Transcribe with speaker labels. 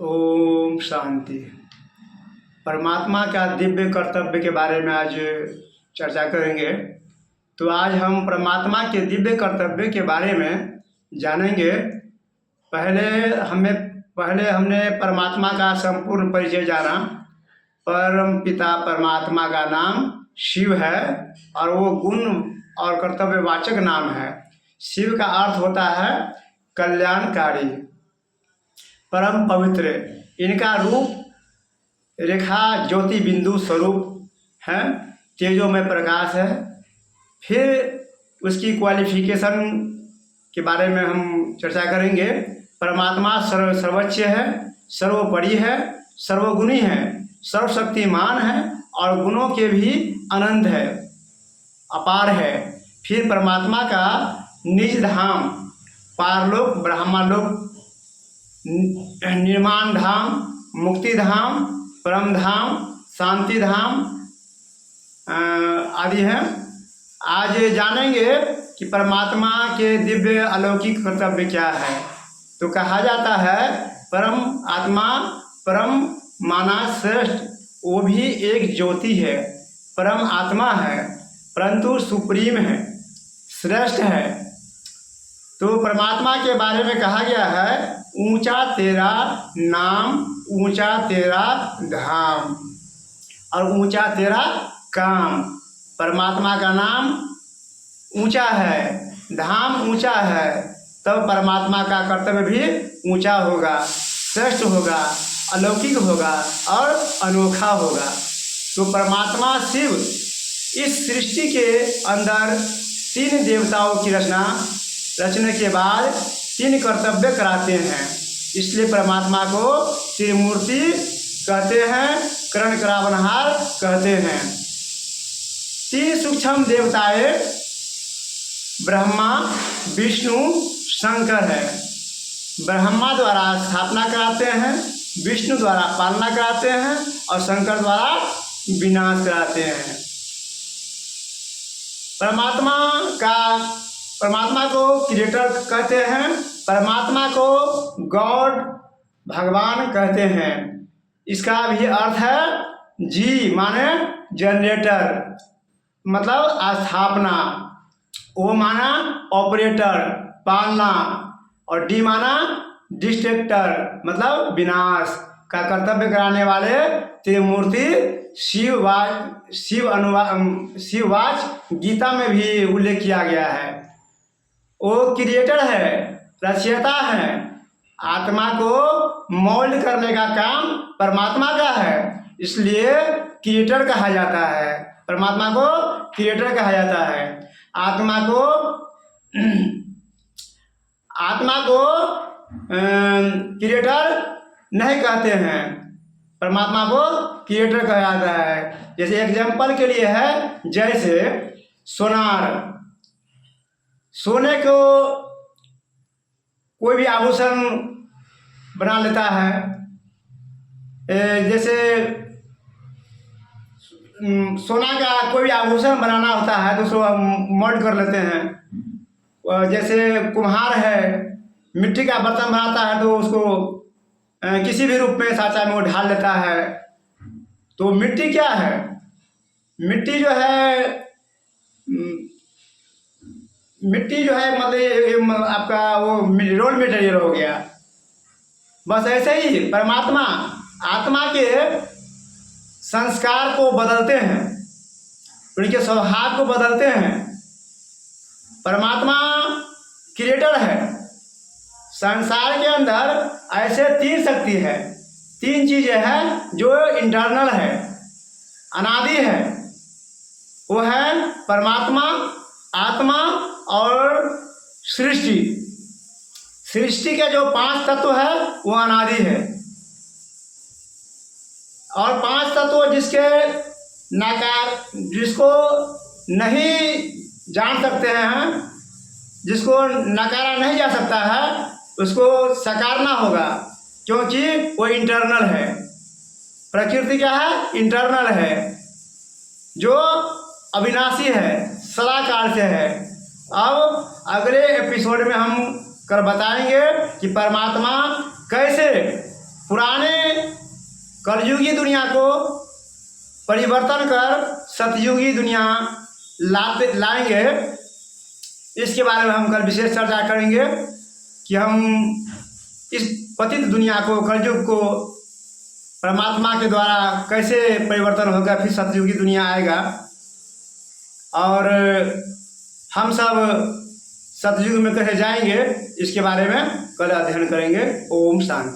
Speaker 1: ओम शांति। परमात्मा का दिव्य कर्तव्य के बारे में आज चर्चा करेंगे। तो आज हम परमात्मा के दिव्य कर्तव्य के बारे में जानेंगे। पहले हमने परमात्मा का संपूर्ण परिचय जाना। परम पिता परमात्मा का नाम शिव है और वो गुण और कर्तव्यवाचक नाम है। शिव का अर्थ होता है कल्याणकारी, परम पवित्र। इनका रूप रेखा ज्योति बिंदु स्वरूप है, तेजोमय प्रकाश है। फिर उसकी क्वालिफिकेशन के बारे में हम चर्चा करेंगे। परमात्मा सर्वोच्च है, सर्वोपरि है, सर्वगुणी है, सर्वशक्तिमान है और गुणों के भी अनंत है, अपार है। फिर परमात्मा का निज धाम, पारलोक, ब्रह्मलोक, निर्माण धाम, मुक्ति धाम, परम धाम, शांति धाम आदि हैं। आज जानेंगे कि परमात्मा के दिव्य अलौकिक कर्तव्य क्या है। तो कहा जाता है परम आत्मा, परम माना श्रेष्ठ, वो भी एक ज्योति है, परम आत्मा है, परंतु सुप्रीम है, श्रेष्ठ है। तो परमात्मा के बारे में कहा गया है ऊंचा तेरा नाम, ऊंचा तेरा धाम और ऊंचा तेरा काम। परमात्मा का नाम ऊंचा है, धाम ऊंचा है, तब परमात्मा का कर्तव्य भी ऊंचा होगा, श्रेष्ठ होगा, अलौकिक होगा और अनोखा होगा। तो परमात्मा शिव इस सृष्टि के अंदर 3 देवताओं की रचने के बाद 3 कर्तव्य कराते हैं। इसलिए परमात्मा को त्रिमूर्ति कहते हैं, करण करावनहार कहते हैं। 3 सूक्ष्म देवताएं ब्रह्मा, विष्णु, शंकर है। ब्रह्मा द्वारा स्थापना कराते हैं, विष्णु द्वारा पालना कराते हैं और शंकर द्वारा विनाश कराते हैं। परमात्मा को क्रिएटर कहते हैं, परमात्मा को गॉड, भगवान कहते हैं। इसका भी अर्थ है जी माने जनरेटर, मतलब स्थापना, ओ माना ऑपरेटर, पालना, और डी माना डिस्ट्रक्टर, मतलब विनाश का कर्तव्य कराने वाले त्रिमूर्ति शिववाच गीता में भी उल्लेख किया गया है। वो क्रिएटर है, रचयिता है। आत्मा को मोल्ड करने का काम परमात्मा का है, इसलिए क्रिएटर कहा जाता है। परमात्मा को क्रिएटर कहा जाता है। आत्मा को क्रिएटर नहीं कहते हैं, परमात्मा को क्रिएटर कहा जाता है। जैसे एग्जाम्पल के लिए है, जैसे सोने को कोई भी आभूषण बना लेता है। जैसे सोना का कोई भी आभूषण बनाना होता है तो उसको मोल्ड कर लेते हैं। जैसे कुम्हार है, मिट्टी का बर्तन बनाता है तो उसको किसी भी रूप में साँचा में वो ढाल लेता है। तो मिट्टी क्या है? मिट्टी जो है मतलब आपका वो रोल मटेरियल हो गया। बस ऐसे ही परमात्मा आत्मा के संस्कार को बदलते हैं, उनके स्वभाव को बदलते हैं। परमात्मा क्रिएटर है। संसार के अंदर ऐसे 3 शक्ति है, 3 चीजें हैं जो इंटरनल है, अनादि है। वो है परमात्मा, आत्मा और सृष्टि। सृष्टि के जो 5 तत्व है वो अनादि है, और 5 तत्व जिसको नहीं जान सकते हैं, जिसको नकारा नहीं जा सकता है, उसको सकारना होगा, क्योंकि वो इंटरनल है। प्रकृति क्या है? इंटरनल है, जो अविनाशी है, सदाकाल से है। अब अगले एपिसोड में हम बताएंगे कि परमात्मा कैसे पुराने कलयुगी दुनिया को परिवर्तन कर सतयुगी दुनिया लाएंगे। इसके बारे में हम कल विशेष चर्चा करेंगे कि हम इस पतित दुनिया को, कलयुग को परमात्मा के द्वारा कैसे परिवर्तन होगा, फिर सतयुगी दुनिया आएगा और हम सब सतयुग में कैसे जाएंगे, इसके बारे में कल अध्ययन करेंगे। ओम शांति।